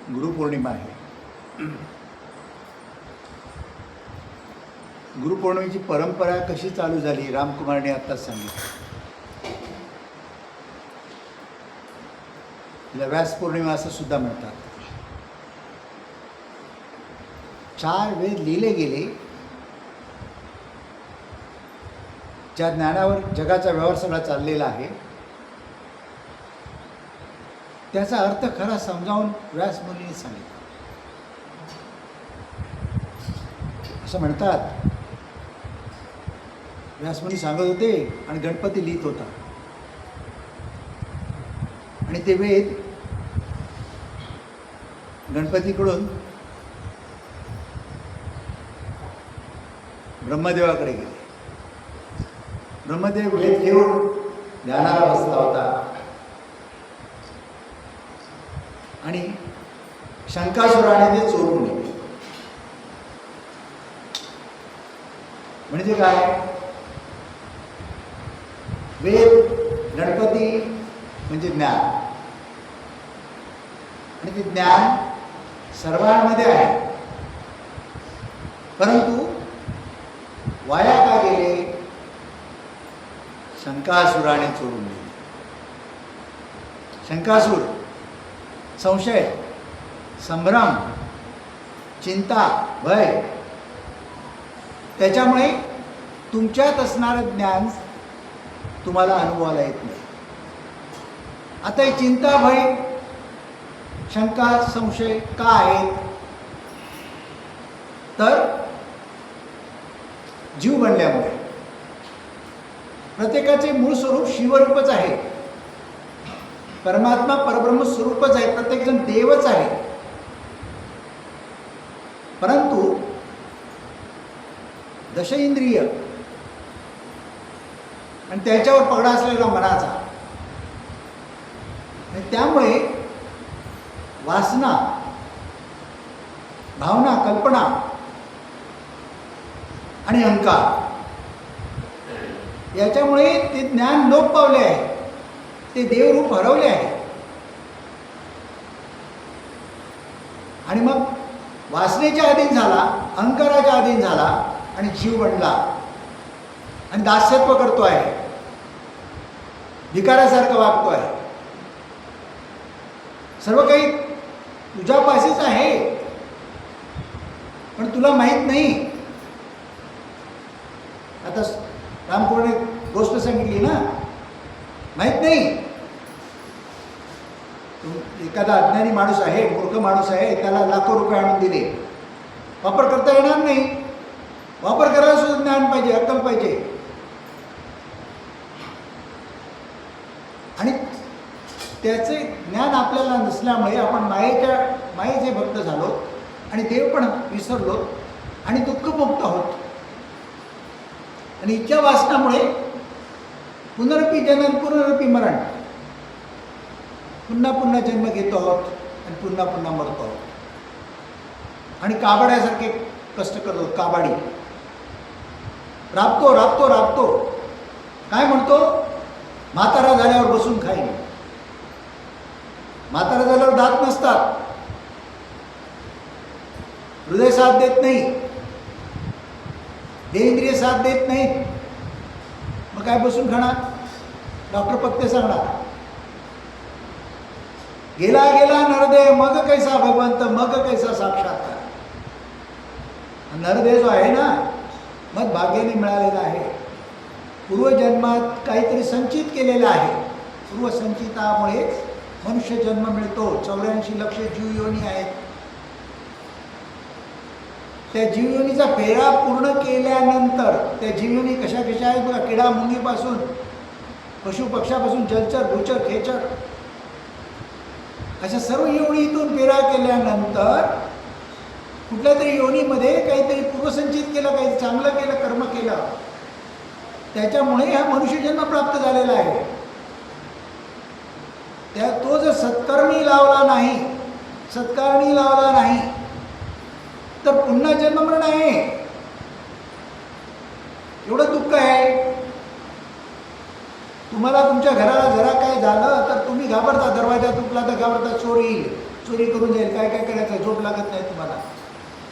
गुरुपौर्णिमा आहे. गुरुपौर्णिमेची परंपरा कशी चालू झाली रामकुमारने आत्ताच सांगितलं. तिला व्यास पौर्णिमा असं सुद्धा म्हणतात. 4 वेद लिहिले गेले, ज्या ज्ञानावर जगाचा व्यवहार सगळा चाललेला आहे, त्याचा अर्थ खरा समजावून व्यास मुनीने सांगितला. असं म्हणतात, व्यासमुनी सांगत होते आणि गणपती लिहित होता. आणि ते वेद गणपतीकडून ब्रह्मदेवाकडे गेले. ब्रह्मदेव वेद घेऊन ध्यानाला बसला होता आणि शंकासुराने ते चोरून नेले. म्हणजे काय? वेद गणपती म्हणजे ज्ञान, आणि ते ज्ञान सर्वांमध्ये आहे, परंतु वाया का गेले? शंकासुराने चोरून नेले. शंकासूर संशय, संभ्रम, चिंता, भय, त्याच्यामुळे तुमच्यात असणारं ज्ञान तुम्हाला अनुभवाला येत नाही. आता ही चिंता, भय, शंका, संशय का आहेत? तर जीव बनल्यामुळे. प्रत्येकाचे मूळ स्वरूप शिवरूपच आहे. परमात्मा परब्रह्म स्वरूपच आहे. प्रत्येकजण देवच आहे. परंतु दश इंद्रिय आणि त्याच्यावर पगडा असलेला मनाचा, आणि त्यामुळे वासना, भावना, कल्पना आणि अहंकार, याच्यामुळे ते ज्ञान लोप पावले आहे. ते देवरूप हरवले आहे. आणि मग वासनेच्या अधीन झाला, अहंकाराच्या अधीन झाला आणि जीव बनला आणि दास्यत्व करतो आहे, भिकाऱ्यासारखं वागतो आहे. सर्व काही तुझ्यापाशीच आहे, पण तुला माहीत नाही. आता रामकुमारने गोष्ट सांगितली ना, माहीत नाही. एखादा अज्ञानी माणूस आहे, मूर्ख माणूस आहे, त्याला लाखो रुपये आणून दिले, वापर करता येणार नाही. वापर करायला सुद्धा ज्ञान पाहिजे, अक्कल पाहिजे. आणि त्याचे ज्ञान आपल्याला नसल्यामुळे आपण मायेचे भक्त झालो आणि देव पण विसरलो आणि दुःखमुक्त आहोत. आणि इच्छा वासनामुळे पुनरपी जनन पुनरपी मरण, पुन्हा पुन्हा जन्म घेतो आहोत आणि पुन्हा पुन्हा मरतो आहोत. आणि काबाड्यासारखे कष्ट करतो. काबाडी राबतो राबतो राबतो. काय म्हणतो? म्हातारा झाल्यावर बसून खाईन. म्हातारा झाल्यावर दात नसतात, हृदय साथ देत नाही, देहेंद्रिय साथ देत नाहीत. मग काय बसून खाणार? डॉक्टर पत्ते सांगणार. गेला गेला नरदेह मग कैसा भगवंत मग कैसा साक्षात्कार. नरदेह जो आहे ना, मग भाग्याने मिळालेला आहे. पूर्वजन्मात काहीतरी संचित केलेलं आहे. पूर्वसंचितामुळेच मनुष्य जन्म मिळतो. 84 लक्ष जीवयोनी आहेत. त्या जीवयोनीचा फेरा पूर्ण केल्यानंतर त्या जीवयोनी कशा कशा आहेत बघा. किडा मुंगीपासून, पशु पक्षापासून, जलचर, भूचर, खेचर, अशा सर्व योनीतून फेरा केल्यानंतर कुठल्या तरी योनीमध्ये काहीतरी पूर्वसंचित केलं, काही चांगलं केलं, कर्म केलं, त्याच्यामुळे हा मनुष्यजन्म प्राप्त झालेला आहे. तो जर सत्कर्मी लावला नाही, सत्कारणी लावला नाही, तर पुन्हा जन्ममरण आहे. एवढं दुःख आहे. तुम्हाला तुमच्या घराला जरा काय झालं तर तुम्ही घाबरता. दरवाजा तुटला तर घाबरता, चोर येईल. चोरी करून जाईल, काय काय करायचं, झोप लागत नाही तुम्हाला.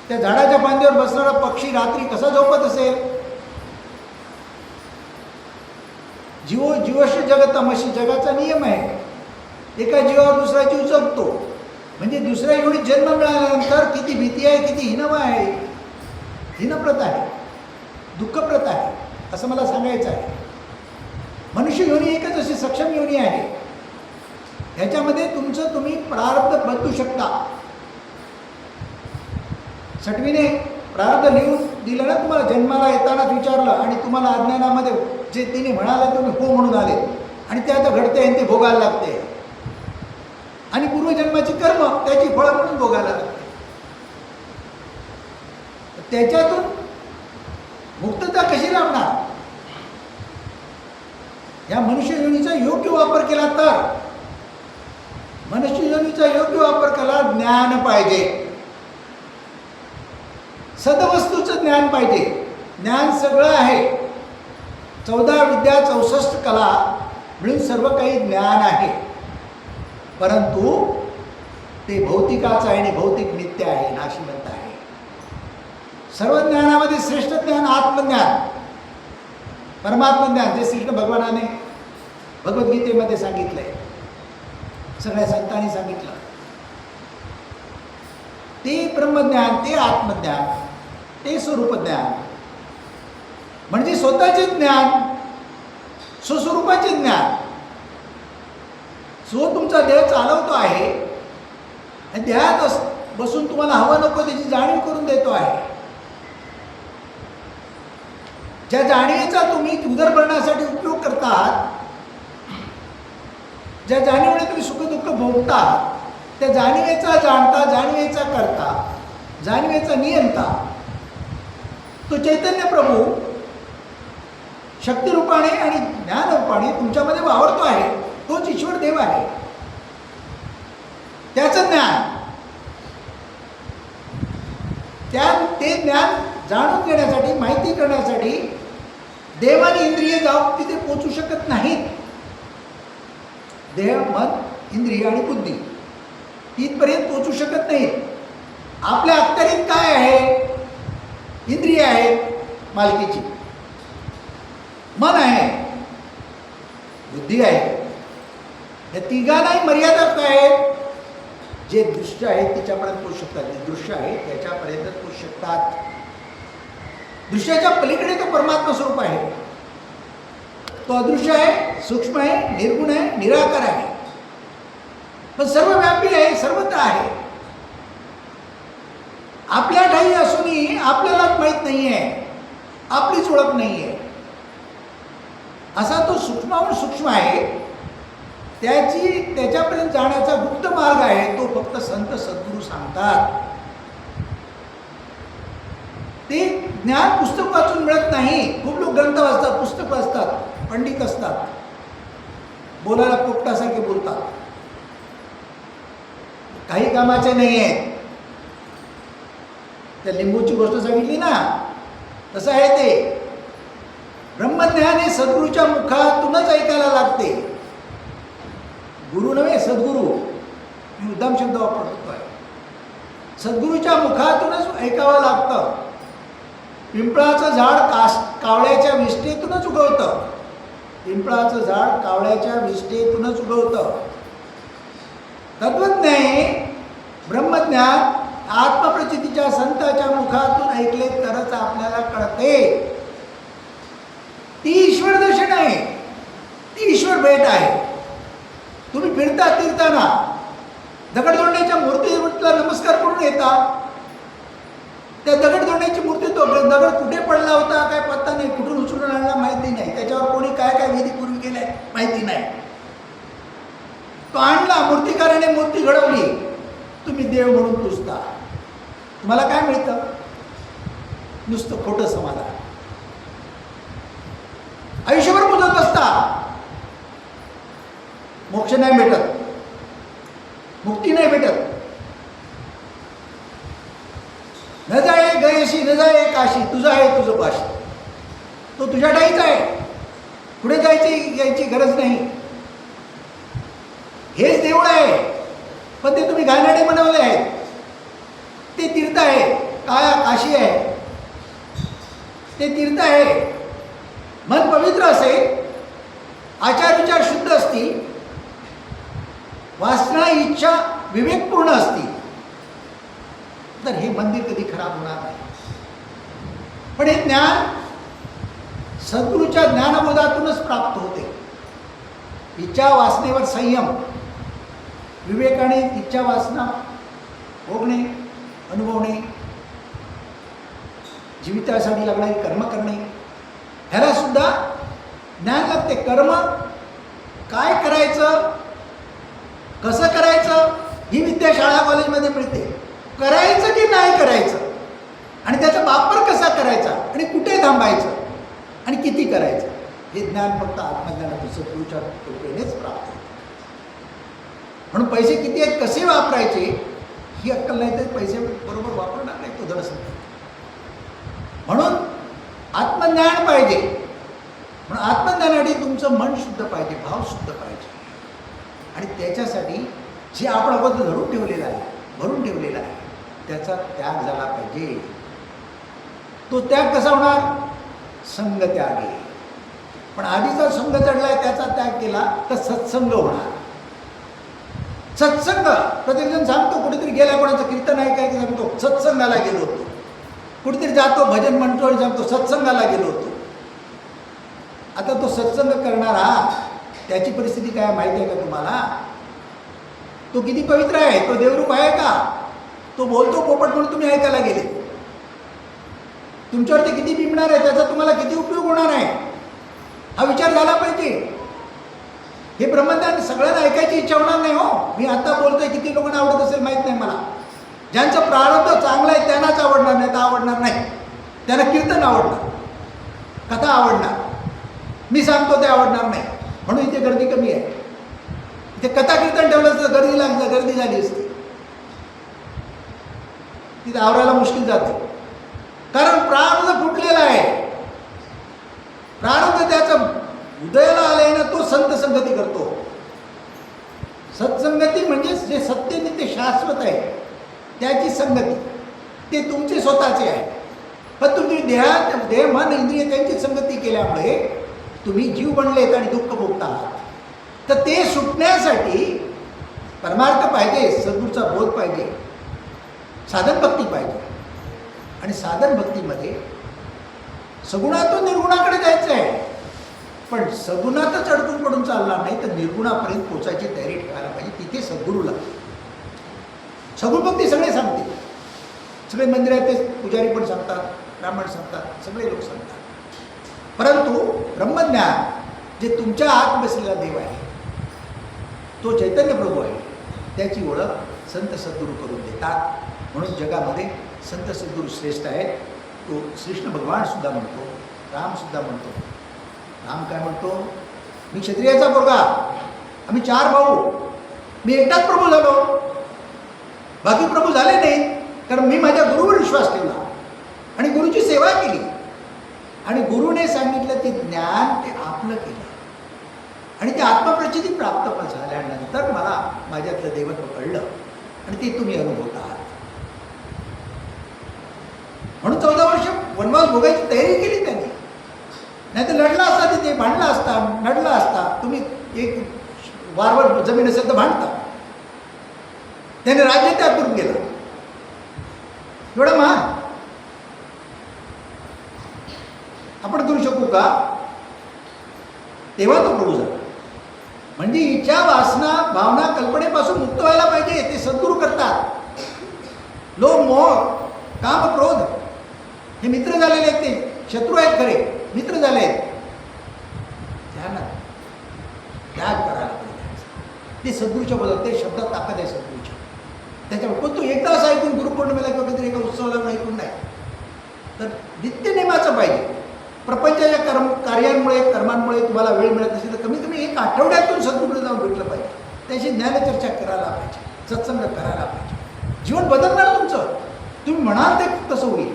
त्या झाडाच्या फांदीवर बसणारा पक्षी रात्री कसा झोपत असेल? जीवश जगतमशी, जगाचा नियम आहे. एका जीवावर दुसरा जीव जगतो. म्हणजे दुसऱ्या एवढी जन्म मिळाल्यानंतर किती भीती आहे, किती हिनवा आहे, हिनप्रत आहे, दुःखप्रत आहे, असं मला सांगायचं आहे. मनुष्य योनी एकच अशी सक्षम योनी आहे. ह्याच्यामध्ये तुमचं तुम्ही प्रारब्ध बदलू शकता. सटवीने प्रारब्ध लिहून दिलं ना तुम्हाला, जन्माला येतानाच विचारलं आणि तुम्हाला अज्ञानामध्ये जे तिने म्हणाले तुम्ही हो म्हणून आले आणि ते आता घडते आणि ते भोगायला लागते. आणि पूर्वजन्माची कर्म त्याची फळं म्हणून भोगायला लागते. त्याच्यातून मुक्तता कशी लाभणार? या मनुष्य योनीचा योग्य वापर केला तर. मनुष्य योनीचा योग्य वापर केला, ज्ञान पाहिजे, सदवस्तूचं ज्ञान पाहिजे. ज्ञान सगळं आहे. 14 विद्या 64 कला मिळून सर्व काही ज्ञान आहे. परंतु ते भौतिकाचं आहे आणि भौतिक नित्य आहे, नाशिवंत आहे. सर्व ज्ञानामध्ये श्रेष्ठ ज्ञान आत्मज्ञान, परमात्म ज्ञान, जे श्रीकृष्ण भगवानाने भगवद्गीतेमध्ये सांगितलंय, सगळ्या संतांनी सांगितलं. ते ब्रह्मज्ञान, ते आत्मज्ञान, ते स्वरूप ज्ञान. म्हणजे स्वतःचे ज्ञान, स्वस्वरूपाचे ज्ञान. जो तुमचा देह चालवतो आहे आणि देहात बसून तुम्हाला हवं नको त्याची जाणीव करून देतो आहे. ज्या जाणीवेचा तुम्ही उदरभरणासाठी उपयोग करतात, ज्या जाणीवेने तुम्ही सुखदुःख भोगता, त्या जाणीवेचा जाणता, जाणीवेचा करता, जाणीवेचा नियंता तो चैतन्य प्रभू शक्तिरूपाने आणि ज्ञानरूपाने तुमच्यामध्ये वावरतो आहे. तोच ईश्वर देव आहे. त्याचं ज्ञान, ते ज्ञान जाणून घेण्यासाठी, माहिती करण्यासाठी देव आणि इंद्रिय जाऊन तिथे पोचू शकत नाहीत. देह, मन, इंद्रिय आणि बुद्धी इथपर्यंत पोचू शकत नाहीत. आपल्या अखत्यारीत काय आहे? इंद्रिय आहेत मालकीची, मन आहे, बुद्धी आहे. या तिघांनाही मर्यादा काय आहेत? जे दृश्य आहेत त्याच्यापर्यंत पोचू शकतात, जे दृश्य आहे त्याच्यापर्यंत पोचू शकतात. दृश्याच्या पलीकडे तो परमात्मा स्वरूप आहे. तो अदृश्य आहे, सूक्ष्म आहे, निर्गुण आहे, निराकार आहे, पण सर्वव्यापी आहे, सर्वत्र आहे. आपल्या ठाई असूनही आपल्यालाच माहीत नाही आहे, आपलीच ओळख नाही आहे. असा तो सूक्ष्माहून सूक्ष्म आहे. त्याच्यापर्यंत जाण्याचा गुप्त मार्ग आहे, तो फक्त संत सद्गुरू सांगतात. ते ज्ञान पुस्तक वाचून मिळत नाही. खूप लोक ग्रंथ वाचतात, पुस्तक वाचतात, पंडित असतात, बोलायला पोपटासारखे बोलतात, काही कामाचे नाही आहेत. त्या लिंबूची गोष्ट सांगितली ना, तसं आहे ते. ब्रह्मज्ञान हे सद्गुरूच्या मुखातूनच ऐकायला लागते. गुरु नव्हे, सद्गुरू. मी उद्दाम शब्द वापरतो आहे. सद्गुरूच्या मुखातूनच ऐकावं लागतं. पिंपळाचं झाड कावळ्याच्या विष्ठेतूनच उगवतं. पिंपळाचं झाड कावळ्याच्या विष्ठेतूनच उगवतं. तत्वज्ञान, ब्रह्मज्ञान आत्मप्रचितीच्या संताच्या मुखातून ऐकले तरच आपल्याला कळते. ती ईश्वर दर्शन आहे, ती ईश्वर भेट आहे. तुम्ही फिरताना दगडधोंड्याच्या मूर्तीला नमस्कार करून येता. त्या दगडधोंड्याची मूर्ती, तो दगड कुठे पडला होता काय पत्ता नाही, कुठून उचलून आणला माहिती नाही, त्याच्यावर कोणी काय काय विधी पूर्वी केलाय माहिती नाही. तो आणला, मूर्तिकाराने मूर्ती घडवली, तुम्ही देव म्हणून पुजता. तुम्हाला काय मिळतं? नुसतं खोटं समाधान. आयुष्यभर पुजत बसता, मोक्ष नाही भेटत, मुक्ती नाही भेटत. न जाये गयशी न जाये काशी, तुझं आहे तुझं पाशी. तो तुझ्या ठाईच आहे, पुढे यायची गरज नाही. हेच देऊळ आहे. पण ते तुम्ही घाणेरडे बनवले आहेत. ते तीर्थ आहे, काशी आहे, ते तीर्थ आहे. मन पवित्र असेल, आचार विचार शुद्ध असतील, वासना इच्छा विवेकपूर्ण असतील, तर हे मंदिर कधी खराब होणार नाही. पण हे ज्ञान सद्गुरूच्या ज्ञानबोधातूनच प्राप्त होते. इच्छा वासनेवर संयम, विवेकाने इच्छा वासना भोगणे, अनुभवणे, जीवितासाठी लागणारी कर्म करणे, ह्याला सुद्धा ज्ञान लागते. कर्म काय करायचं, कसं करायचं, ही विद्या शाळा कॉलेजमध्ये मिळते. करायचं की नाही करायचं, आणि त्याचा वापर कसा करायचा, आणि कुठे थांबायचं, आणि किती करायचं, हे ज्ञान फक्त आत्मज्ञानातून सद्गुरूच्या कृपेनेच प्राप्त होते. म्हणून पैसे किती आहेत, कसे वापरायचे ही अक्कल नाही तर पैसे बरोबर वापरणार नाही, तो धडस नाही. म्हणून आत्मज्ञान पाहिजे. म्हणून आत्मज्ञानासाठी तुमचं मन शुद्ध पाहिजे, भाव शुद्ध पाहिजे, आणि त्याच्यासाठी जे आपण अगोदर धरून ठेवलेलं आहे, भरून ठेवलेला आहे, त्याचा त्याग झाला पाहिजे. तो त्याग कसा होणार, संग त्याग आहे. पण आधीचा संग चढलाय, त्याचा त्याग केला तर सत्संग होणार. सत्संग प्रत्येकजण सांगतो, कुठेतरी गेला, कोणाचं कीर्तन आहे काय सांगतो सत्संगाला गेलो होतो, कुठेतरी जातो भजन म्हणतो आणि सांगतो सत्संगाला गेलो होतो. आता तो सत्संग करणारा, त्याची परिस्थिती काय माहिती आहे का तुम्हाला? तो किती पवित्र आहे, तो देवरूप आहे का? तो बोलतो पोपट म्हणून तुम्ही ऐकायला गेले, तुमच्यावर ते किती बिंबणार आहे, त्याचा तुम्हाला किती उपयोग होणार आहे, हा विचार झाला पाहिजे. हे ब्रह्मज्ञान सगळ्यांना ऐकायची इच्छा होणार नाही हो. मी आता बोलतोय, किती लोकांना आवडत असेल माहीत नाही मला. ज्यांचं प्रारब्ध चांगलं आहे त्यांनाच आवडणार, नाही तर आवडणार नाही. त्यांना कीर्तन आवडणार, कथा आवडणार, मी सांगतो ते आवडणार नाही. म्हणून इथे गर्दी कमी आहे. इथे कथा कीर्तन ठेवलं असतं गर्दी झाली असती, तिथे आवरायला मुश्किल जाते. कारण प्रारब्ध फुटलेला आहे. प्रारब्ध त्याचं उदयाला आलंय ना, तो संत संगती करतो. सत्संगती म्हणजे जे सत्य नित्य शाश्वत आहे त्याची संगती, ते तुमचे स्वतःचे आहे. पण तुम्ही देह मन इंद्रिय त्यांची संगती केल्यामुळे तुम्ही जीव बनलेत आणि दुःख भोगता आहात. तर ते सुटण्यासाठी परमार्थ पाहिजे, सद्गुरूचा बोध पाहिजे, साधन भक्ती पाहिजे. आणि साधन भक्तीमध्ये सगुणातून निर्गुणाकडे जायचं आहे. पण सगुणातच अडकून पडून चालणार नाही, तर निर्गुणापर्यंत पोचायची तयारी ठेवायला पाहिजे. तिथे सद्गुरू लागतो. सगुण भक्ती सगळे सांगतील, सगळे मंदिरात ते पुजारी पण सांगतात, ब्राह्मण सांगतात, सगळे लोक सांगतात. परंतु ब्रह्मज्ञान जे तुमच्या आत बसलेला देव आहे, तो चैतन्य प्रभू आहे, त्याची ओळख संत सद्गुरू करून देतात. म्हणून जगामध्ये संत सद्गुरू श्रेष्ठ आहेत. तो कृष्ण भगवान सुद्धा म्हणतो, राम सुद्धा म्हणतो. राम काय म्हणतो, मी क्षत्रियाचा पोरगा, आम्ही 4 भाऊ, मी एकटाच प्रभू झालो, बाकी प्रभू झाले नाहीत. कारण मी माझ्या गुरुवर विश्वास ठेवला आणि गुरुची सेवा केली, आणि गुरुने सांगितलं ते ज्ञान ते आपलं केलं, आणि ते आत्मप्रचिती प्राप्त झाल्यानंतर मला माझ्यातलं दैवत्व कळलं, आणि ते तुम्ही अनुभवत आहात. म्हणून 14 वर्ष वनवास भोगायची तयारी केली त्यांनी. नाही तर लढला असता, तिथे भांडला असता, लढला असता. तुम्ही एक वारवर जमीन असेल तर भांडता. त्याने राज्य त्याग करून गेलं. एवढं महान आपण करू शकू का? तेव्हा तो प्रभू झाला. म्हणजे इच्छा वासना भावना कल्पनेपासून मुक्त व्हायला पाहिजे. ते सद्गुरू करतात. लोभ मोह काम क्रोध हे मित्र झालेले आहेत, ते शत्रू आहेत खरे, मित्र झाले आहेत. त्यांना त्याग करायला पाहिजे. ते सद्गुरूच्या बोलत, ते शब्दात ताकद आहे सद्गुरूच्या. त्याच्यामुळे पण तो एकदाच ऐकून गुरुपौर्णिमेला किंवा कधीतरी एका उत्सवाला ऐकून नाही, तर नित्यनेमाचं पाहिजे. प्रपंचाच्या कार्यांमुळे कर्मांमुळे तुम्हाला वेळ मिळत नसेल तर कमीत कमी 1 आठवड्यातून सद्गुरूला जाऊन भेटलं पाहिजे. त्याची ज्ञानचर्चा करायला पाहिजे, सत्संग करायला पाहिजे. जीवन बदलणार तुमचं. तुम्ही म्हणाल ते तसं होईल,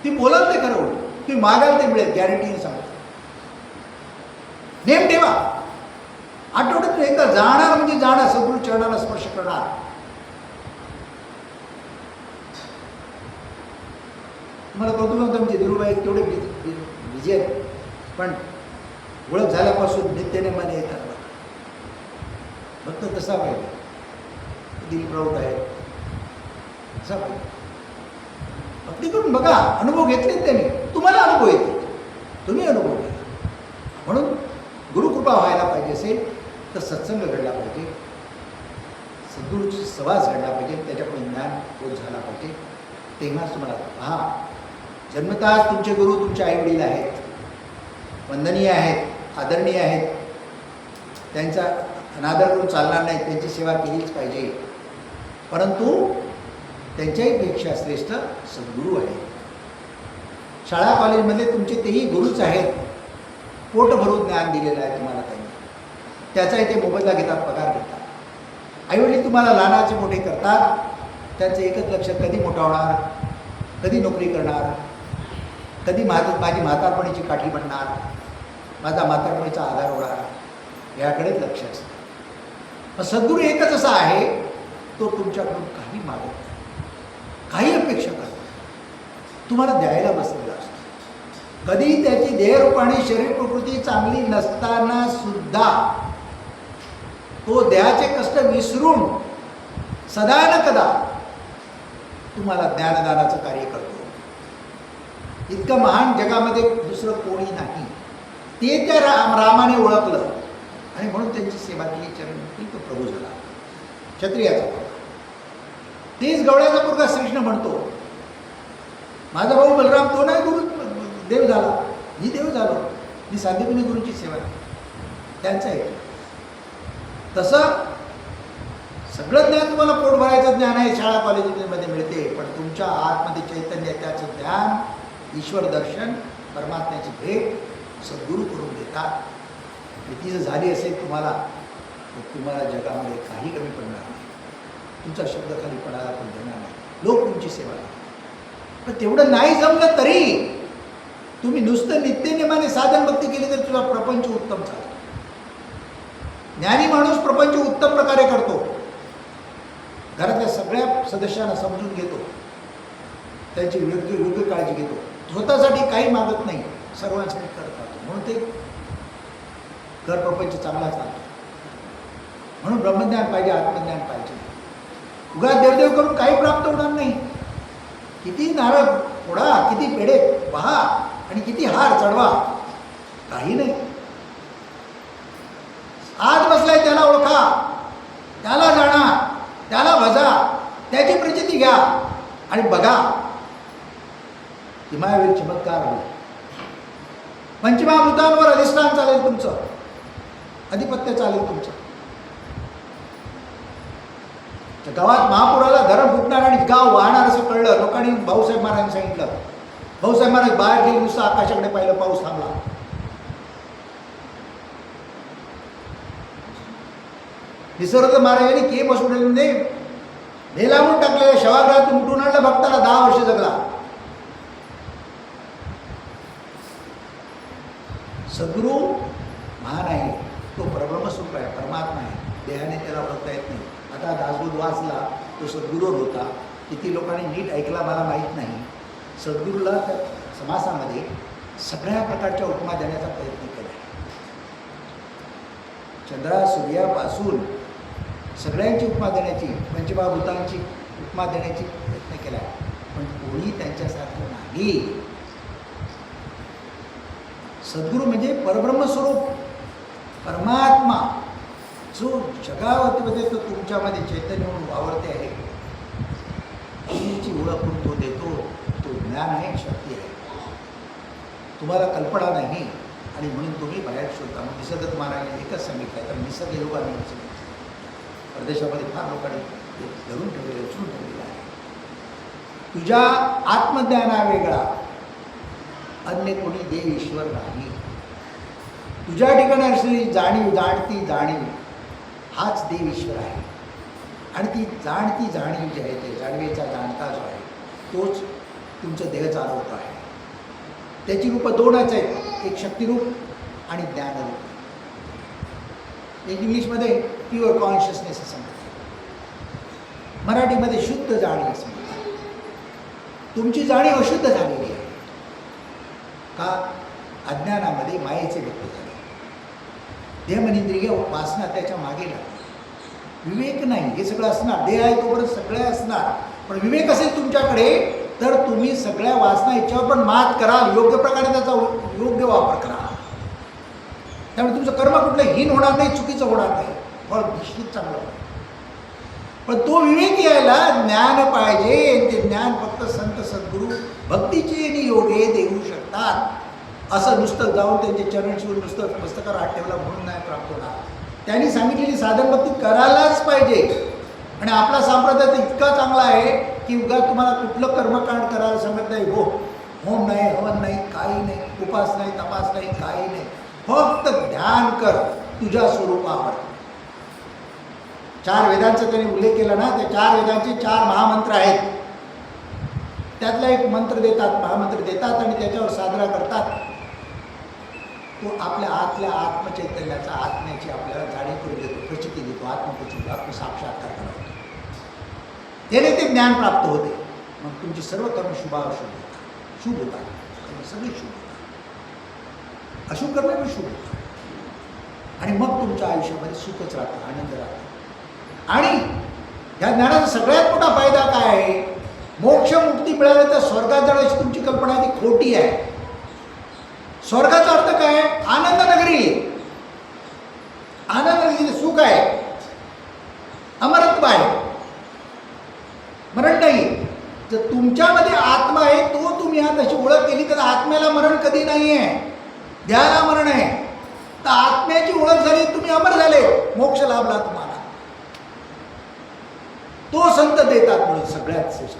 तुम्ही बोलाल ते खरं होईल, तुम्ही मागाल ते मिळेल, गॅरंटीने सांगतो. नेम ठेवा. आठवड्यातून एकदा जाणार म्हणजे जाणार, सद्गुरू चरणाला स्पर्श करणार, तुम्हाला कौतुक होतं आमचे धीरूभाई तेवढे बिझी आहेत, पण ओळख झाल्यापासून नित्यनेमाने येतात बघा. फक्त तसा पाहिजे. दिलीप राऊत आहे तसा पाहिजे. अगदी करून बघा, अनुभव घेतलेत त्यांनी, तुम्हाला अनुभव येते, तुम्ही अनुभव घ्या. म्हणून गुरुकृपा व्हायला पाहिजे असेल तर सत्संग घडला पाहिजे, सद्गुरूची सहवास घडला पाहिजे, त्याच्याकडून ज्ञान बोध झाला पाहिजे. तेव्हाच तुम्हाला पहा, जन्मतः तुमचे गुरु तुमचे आईवडील आहेत, वंदनीय आहेत, आदरणीय आहेत, त्यांचा अनादर करून चालणार नाही, त्यांची सेवा केलीच पाहिजे. परंतु त्यांच्याहीपेक्षा श्रेष्ठ सद्गुरू आहेत. शाळा कॉलेजमध्ये तुमचे तेही गुरुच आहेत, पोट भरून ज्ञान दिलेलं आहे तुम्हाला त्यांनी, त्याचाही ते मोबदला घेतात, पगार घेतात. आईवडील तुम्हाला लहानाचे मोठे करतात, त्यांचं एकच लक्ष, कधी मोठा होणार, कधी नोकरी करणार, कधी माझी म्हातारपणीची काठी बनणार, माझा म्हातारपणीचा आधार होणार, याकडेच लक्ष असतं. पण सद्गुरू एकच असा आहे, तो तुमच्याकडून काही मागत नाही, काही अपेक्षा करत नाही, तुम्हाला द्यायला बसलेला असतो. कधी त्याची देहरूपाने शरीर प्रकृती चांगली नसताना सुद्धा तो देहाचे कष्ट विसरून सदा न कदा तुम्हाला ज्ञानदानाचं कार्य करतो. इतकं महान जगामध्ये दुसरं कोणी नाही. ते त्या रामाने ओळखलं आणि म्हणून त्यांची सेवा केली, चरण तो प्रभू झाला, क्षत्रियाचा पोरगा. तेच गवळ्याचा पोरगा श्रीकृष्ण म्हणतो, माझा भाऊ बलराम तो नाही गुरु देव झाला, मी देव झालो, मी सांदीपनी गुरुची सेवा केली, त्यांचं आहे. तसं सगळं ज्ञान तुम्हाला पोट भरायचं ज्ञान आहे, शाळा कॉलेजमध्ये मिळते, पण तुमच्या आतमध्ये चैतन्य, त्याचं ज्ञान, ईश्वर दर्शन, परमात्म्याची भेट सद्गुरू करून देतात. ती जर झाली असेल तुम्हाला, तर तुम्हाला जगामध्ये काही कमी पडणार नाही, तुमचा शब्द खाली पडायला पण देणार नाही, लोक तुमची सेवा करतात. पण तेवढं नाही जमलं तरी तुम्ही नुसतं नित्यनेमाने साधन भक्ती केली तर तुझा प्रपंच उत्तम चालतो. ज्ञानी माणूस प्रपंच उत्तम प्रकारे करतो, घरातल्या सगळ्या सदस्यांना समजून घेतो, त्यांची योग्य काळजी घेतो, स्वतःसाठी काही मागत नाही, सर्वांसाठी करत राहतो, म्हणून ते घर प्रपंच चांगला चालतो. म्हणून ब्रह्मज्ञान पाहिजे, आत्मज्ञान पाहिजे. उगा देवदेव करून काही प्राप्त होणार नाही. किती नारळ फोडा, किती पेढे पहा आणि किती हार चढवा, काही नाही. आत बसलाय त्याला ओळखा, त्याला जाणा, त्याला भजा, त्याची प्रचिती घ्या आणि बघा, हिमालय चमत्कार होईल. पंचमहाभूतांवर अधिष्ठान चालेल तुमचं, अधिपत्य चालेल तुमचं. गावात महापुराला धरण फुटणार आणि गाव वाहणार असं कळलं, लोकांनी भाऊसाहेब महाराजांनी सांगितलं. भाऊसाहेब महाराज बाहेर गेले, नुसतं आकाशाकडे पाहिलं, पाऊस थांबला. निसर्ग महाराजांनी केम हॉस्पिटलमध्ये नेलावून टाकलेल्या शवाग्रातून उठून आणलं भक्ताला, 10 वर्ष जगला. सद्गुरू महान आहे, तो परब्रह्मस्वरूप आहे, परमात्मा आहे, देहाने त्याला ओळखता येत नाही. आता दासबोध वाचला, तो सद्गुरूवर होता, किती लोकांनी नीट ऐकला मला माहीत नाही. सद्गुरूला त्या समासामध्ये सगळ्या प्रकारच्या उपमा देण्याचा प्रयत्न केला आहे. चंद्रा सूर्यापासून सगळ्यांची उपमा देण्याची, पंचमहाभूतांची उपमा देण्याची प्रयत्न केला आहे, पण कोणी त्यांच्यासारखं नाही. सद्गुरू म्हणजे परब्रह्मस्वरूप परमात्मा, जो जगावरती तो तुमच्यामध्ये चैतन्य म्हणून वावरते आहे. तुमची ओळख करून तो देतो, तो ज्ञान आहे, शक्ती आहे, तुम्हाला कल्पना नाही आणि म्हणून तुम्ही बाहेर शोधता. मग निसर्ग महाराजांनी एकच सांगितलं, तर निसर्ग योगाने परदेशामध्ये फार लोकांनी धरून ठेवलेलं, उचलून ठेवलेलं आहे. तुझ्या आत्मज्ञाना वेगळा अन्य कोणी देव ईश्वर नाही. तुझ्या ठिकाणी असलेली जाणीव, जाणती जाणीव हाच देव ईश्वर आहे. आणि ती जाणती जाणीव जी आहे, ते जाणवेचा जाणता जो आहे, तोच तुमचं देह चालवतो आहे. त्याची रूपं 2च आहेत, एक शक्तिरूप आणि ज्ञानरूप. इंग्लिशमध्ये प्युअर कॉन्शियसनेस असं म्हणतात, मराठीमध्ये शुद्ध जाणीव असं म्हणतात. तुमची जाणीव अशुद्ध झालेली आहे, का? अज्ञानामध्ये मायेचे भक्त झाले. देहमनिंद्रिय वासना त्याच्या मागे लागली. विवेक नाही. हे सगळं असणार, देह आहे तोपर्यंत सगळे असणार, पण विवेक असेल तुमच्याकडे तर तुम्ही सगळ्या वासना इच्छावर पण मात कराल, योग्य प्रकारे त्याचा योग्य वापर करा. त्यामुळे तुमचं कर्म कुठलं हीन होणार नाही, चुकीचं होणार नाही, फळ निश्चित चांगलं होणार. पण तो विवेक यायला ज्ञान पाहिजे. ते ज्ञान फक्त संत सद्गुरू भक्तीचे योगे देऊ शकतात. असं नुसतं जाऊन त्यांचे चरण शिवून नुसतं मस्तकावर हात ठेवला म्हणून नाही प्राप्त होणार. त्यांनी सांगितलेली साधन भक्ती करायलाच पाहिजे. आणि आपला संप्रदाय तर इतका चांगला आहे की उगा तुम्हाला कुठलं कर्मकांड करायला सांगत नाही. हो, होम नाही, हवन नाही, काही नाही, उपास नाही, तपास नाही, काही नाही, फक्त ध्यान कर तुझ्या स्वरूपावर. 4 वेदांचा त्यांनी उल्लेख केला ना. त्या 4 वेदांचे 4 महामंत्र आहेत. त्यातला एक मंत्र देतात, महामंत्र देतात आणि त्याच्यावर साजरा करतात. तो आपल्या आतल्या आत्मचैतन्याचा, आत्म्याची आपल्याला जाणीव करून देतो, प्रचिती देतो, आत्मप्रचिती, आत्मसाक्षात्कार करतो. त्याने ते ज्ञान प्राप्त होते. मग तुमची सर्व कर्म शुभाशुभ होतात, शुभ होतात, सगळे शुभ होतात, अशुभ कर्म पण शुभ होतात. आणि मग तुमच्या आयुष्यामध्ये सुखच राहतं, आनंद राहतो. आणि या ज्ञानाचा सगळ्यात मोठा फायदा काय आहे? मोक्ष मुक्ती मिळाली तर स्वर्गात जाण्याची तुमची कल्पना ती खोटी आहे. स्वर्गाचा अर्थ काय? आनंद नगरी. आनंद नगरी सुख आहे, अमरत्व आहे, मरण नाही. जर तुमच्यामध्ये आत्मा आहे, तो तुम्ही हा तशी ओळख केली तर आत्म्याला मरण कधी नाही आहे, देहाला मरण आहे. तर आत्म्याची ओळख झाली, तुम्ही अमर झाले, मोक्ष लाभला तुम्हाला. तो संत देतात म्हणून सगळ्यात श्रेष्ठ.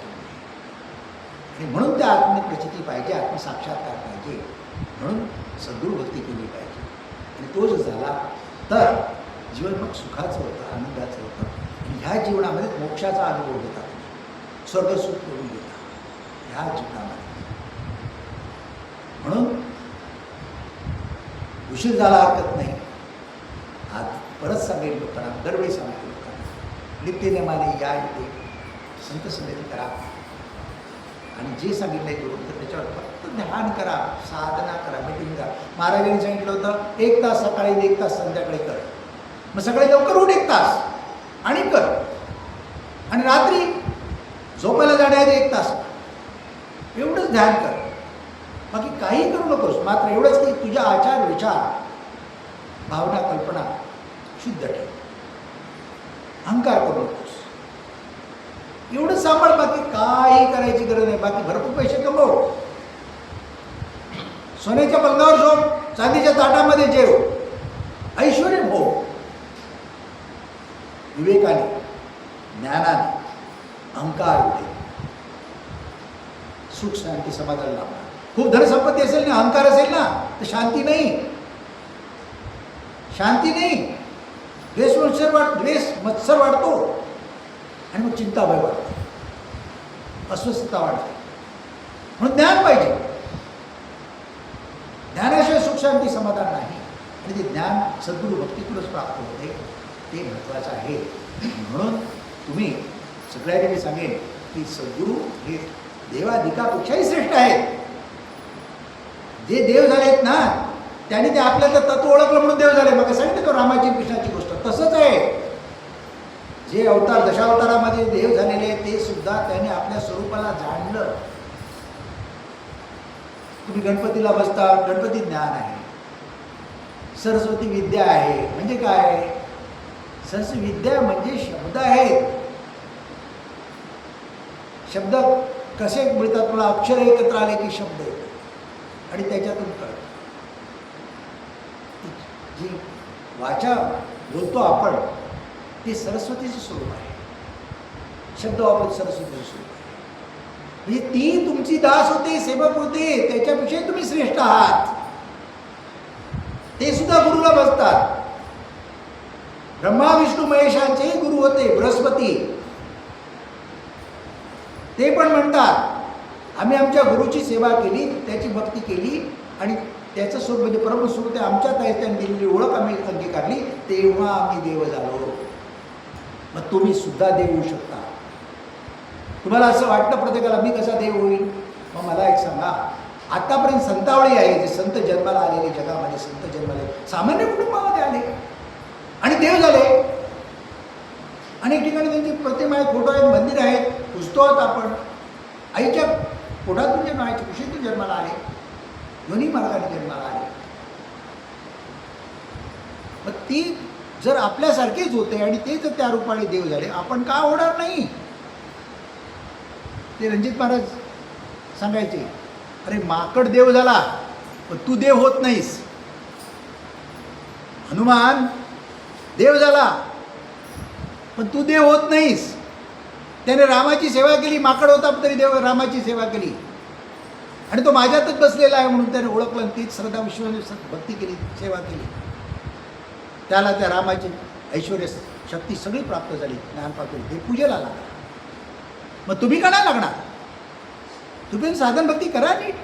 आणि म्हणून त्या आत्म्यात प्रचिती पाहिजे, आत्मसाक्षात्कार पाहिजे, म्हणून सद्गुरू भक्ती केली पाहिजे. आणि तो जर झाला तर जीवन मग सुखाचं होतं, आनंदाचं होतं. आणि ह्या जीवनामध्ये मोक्षाचा अनुभव घेतात, स्वर्गसुख करून घेतात ह्या जीवनामध्ये. म्हणून उशीर झाला हरकत नाही. आज परत सांगेल लोकांना, दरवेळी सांगतो लोकांना, नित्यनेमाने या इथे संत संगती करा. आणि जे सांगितलं आहे गुरु तर त्याच्यावर फक्त ध्यान करा, साधना करा, मीटिंग करा. महाराजांनी सांगितलं होतं 1 तास सकाळी 1 तास संध्याकाळी कर. मग सकाळी लवकर उठ 1 तास आणि कर. आणि रात्री झोपायला जाण्याआधी 1 तास एवढंच ध्यान कर. बाकी काही करू नकोस. मात्र एवढंच की तुझ्या आचार विचार भावना कल्पना शुद्ध ठेव, अहंकार करू नकोस. एवढं सांभाळ, बाकी काही करायची गरज नाही. बाकी भरपूर पैसे कमव, सोन्याच्या पलंगावर झोप, चांदीच्या ताटामध्ये जेव, ऐश्वर्य भोग. विवेकाने, ज्ञानाने अहंकार उठे, सुख शांती समाधान लाभणार. खूप धनसंपत्ती असेल ना, अहंकार असेल ना, तर शांती नाही, शांती नाही. द्वेष मत्सर वाढतो आणि मग चिंता भय वाढते, अस्वस्थता वाढते. म्हणून ज्ञान पाहिजे. ज्ञानाशिवाय सुख शांती समाधान नाही. आणि ते ज्ञान सद्गुरू भक्तीतूनच प्राप्त होते, ते महत्त्वाचं आहे. म्हणून तुम्ही सगळ्यांनी मी सांगेन की सद्गुरू हे देवाधिकापेक्षाही श्रेष्ठ आहेत. जे देव झालेत ना, त्यांनी ते आपल्याला तत्व ओळखलं म्हणून देव झाले. मग सांगितलं तो रामाची कृष्णाची गोष्ट तसंच आहे. जे अवतार दशावतारामध्ये देव झालेले आहेत ते सुद्धा त्याने आपल्या स्वरूपाला जाणलं. तुम्ही गणपतीला बसता, गणपती ज्ञान आहे. सरस्वती विद्या आहे. म्हणजे काय? सरस्वती विद्या म्हणजे शब्द आहेत. शब्द कसे मिळतात? मला अक्षर एकत्र आले की शब्द येतात आणि त्याच्यातून कळतं. जी वाचा बोलतो आपण ते सरस्वतीचं स्वरूप आहे. शब्द वापरत सरस्वतीचं स्वरूप आहे. म्हणजे ती तुमची दास होते, सेवक होते, त्याच्यापेक्षा तुम्ही श्रेष्ठ आहात. ते सुद्धा गुरुला बसतात. ब्रह्मा विष्णू महेशांचे गुरु होते बृहस्पती. ते पण म्हणतात आम्ही आमच्या गुरुची सेवा केली, त्याची भक्ती केली आणि त्याचं स्वरूप म्हणजे परमस्वरूप ते आमच्यात आहे, त्यांनी दिलेली ओळख आम्ही अंगीकारली, तेव्हा आम्ही देव झालो. मग तुम्ही सुद्धा देव होऊ शकता. तुम्हाला असं वाटतं प्रत्येकाला मी कसा देव होईल? मग मला एक सांगा, आतापर्यंत संतावळी आहे, जे संत जन्माला आलेले, जगामध्ये संत जन्माले, सामान्य कुटुंबामध्ये आले आणि देव झाले. अनेक ठिकाणी त्यांची प्रतिमा आहेत, फोटो आहेत, मंदिर आहेत, पुजतो आहोत आपण. आईच्या पोटातून जन्म, आईच्या कुशीतून जन्माला आले, दोन्ही मार्गाने जन्माला आले. मग ती जर आपल्यासारखेच होते आणि ते जर त्या रूपाने देव झाले, आपण का होणार नाही? ते रणजित महाराज सांगायचे, अरे माकड देव झाला पण तू देव होत नाहीस. हनुमान देव झाला पण तू देव होत नाहीस. त्याने रामाची सेवा केली, माकड होता तरी देव रामाची सेवा केली आणि तो माझ्यातच बसलेला आहे म्हणून त्याने ओळखलं, तीच श्रद्धा विश्वास भक्ती केली, सेवा केली. त्याला त्या रामाची ऐश्वर्य शक्ती सगळी प्राप्त झाली, ज्ञान प्राप्त झाली, ते पूजेला लागला. मग तुम्ही का नाही लागणार? तुम्ही साधन भक्ती करा नीट.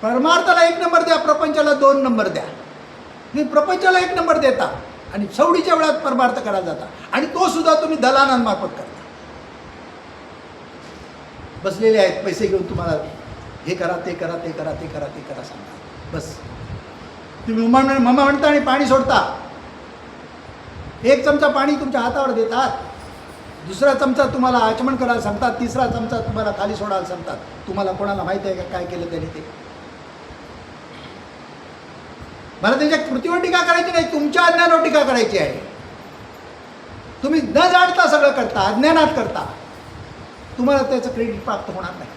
परमार्थाला 1 नंबर द्या, प्रपंचाला 2 नंबर द्या. तुम्ही प्रपंचाला 1 नंबर देता आणि सवडीच्या वेळात परमार्थ करायला जाता आणि तो सुद्धा तुम्ही दलालांमार्फत करता. बसलेले आहेत पैसे घेऊन तुम्हाला हे करा, ते करा, ते करा, ते करा, ते करा सांगता. बस तुम्ही ममा म्हणता आणि पाणी सोडता. 1 चमचा पाणी तुमच्या हातावर देतात, दुसरा चमचा तुम्हाला आचमन करायला सांगतात, तिसरा चमचा तुम्हाला खाली सोडायला सांगतात. तुम्हाला कोणाला माहिती आहे का काय केलं त्यांनी ते? मला त्यांच्या कृतीवर टीका करायची नाही, तुमच्या अज्ञानावर टीका करायची आहे. तुम्ही न जाणता सगळं करता, अज्ञानात करता, तुम्हाला त्याचं क्रेडिट प्राप्त होणार नाही.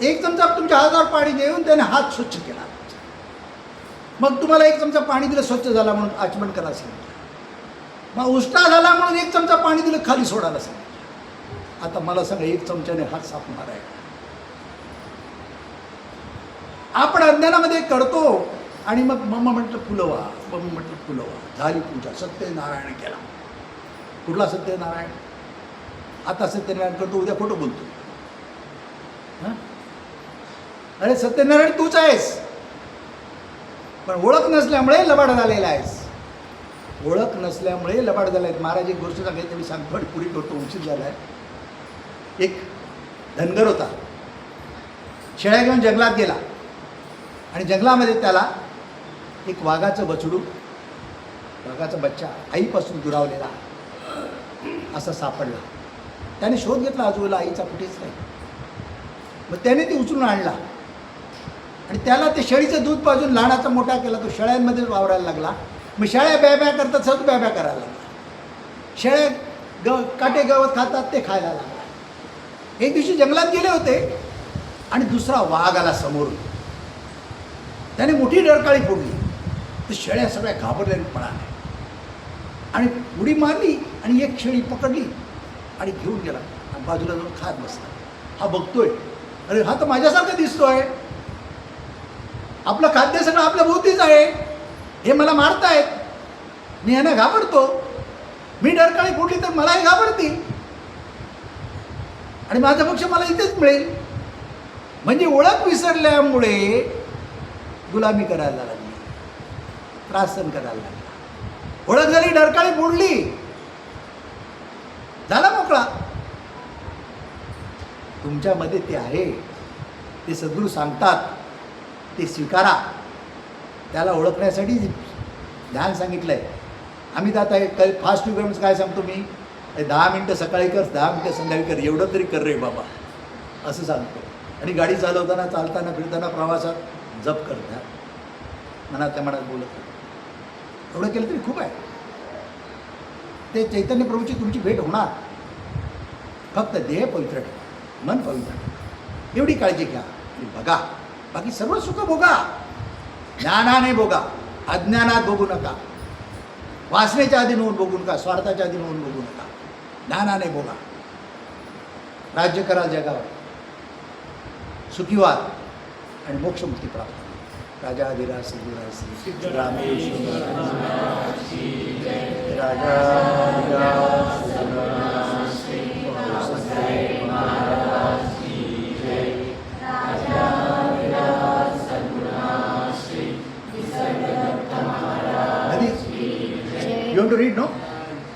1 चमचा तुमच्या हातावर पाणी देऊन त्याने हात स्वच्छ केला, मग तुम्हाला 1 चमचा पाणी दिलं, स्वच्छ झाला म्हणून आचमन करायला सांगितलं. मग उष्टा झाला म्हणून 1 चमचा पाणी दिलं, खाली सोडायला सांगितलं. आता मला सांगा, 1 चमच्याने हात साफ होणार आहे? आपण अज्ञानामध्ये करतो आणि मग मम्मा म्हटलं फुलवा, मम्मी म्हटलं फुलवा, झाली पूजा, सत्यनारायण केला. कुठला सत्यनारायण? आता सत्यनारायण करतो, उद्या खोटं बोलतो. हां, अरे सत्यनारायण तूच आहेस, पण ओळख नसल्यामुळे लबाड झालेला आहेस. ओळख नसल्यामुळे लबाड झाला आहे. महाराज एक गोष्ट सांगायची, मी सांगतो आणि पुरी करतो, उशीर झाला आहे. एक धनगर होता, शेळ्या घेऊन जंगलात गेला आणि जंगलामध्ये त्याला एक वाघाचं बछडू, वाघाचा बच्चा आईपासून दुरावलेला असा सापडला. त्याने शोध घेतला आजूबाजूला, आईचा कुठेच नाही. मग त्याने ते उचलून आणला आणि त्याला ते शेळीचं दूध पाजून लहानाचा मोठा केला. तो शेळ्यांमध्येच वावरायला लागला. मग शेळ्या ब्या ब्या करतात, सगळं ब्या ब्या करायला लागला. शेळ्या काटे गवत खातात, ते खायला लागला. एक दिवशी जंगलात गेले होते आणि दुसरा वाघ आला समोरून. त्याने मोठी डरकाळी फोडली. तर शेळ्या सगळ्या घाबरल्याने पळाल्या आणि उडी मारली आणि एक शेळी पकडली आणि घेऊन गेला आणि बाजूला जाऊन खात बसला. हा बघतोय, अरे हा तर माझ्यासारखा दिसतोय, आपलं खाद्य सगळं आपल्या भोवतीच आहे, हे मला मारतायत, मी यांना घाबरतो, मी डरकाळी फोडली तर मलाही घाबरतील आणि माझा पक्ष मला इथेच मिळेल. म्हणजे ओळख विसरल्यामुळे गुलामी करायला लागली, त्रास सहन करायला लागला. ओळख झाली, डरकाळी फोडली, झाला मोकळा. तुमच्यामध्ये ते आहे, ते सद्गुरू सांगतात, ते स्वीकारा. त्याला ओळखण्यासाठी ध्यान सांगितलं आहे. आम्ही तर आता फास्ट प्रोग्राम्स काय सांगतो मी, 10 मिनटं सकाळी कर, 10 मिनटं संध्याकाळी कर, एवढं तरी कर रे बाबा, असं सांगतो. आणि गाडी चालवताना, चालताना, फिरताना, प्रवासात जप करता, मनातल्या मनात बोलत. एवढं केलं तरी खूप आहे. ते चैतन्य प्रभूची तुमची भेट होणार. फक्त देह पवित्र ठेवा, मन पवित्र ठेवा, एवढी काळजी घ्या आणि बघा. बाकी सर्व सुख भोगा, ज्ञानाने भोगा, अज्ञानात भोगू नका. वासनेच्या आधी होऊन बघू नका, स्वार्थाच्या आधी होऊन बघू नका. ज्ञानाने भोगा, राज्य करा जगावर, सुखी व्हा आणि मोक्षमुक्ती प्राप्त करा. राजाधिराज सिद्धराज श्री रामेश्वर राजा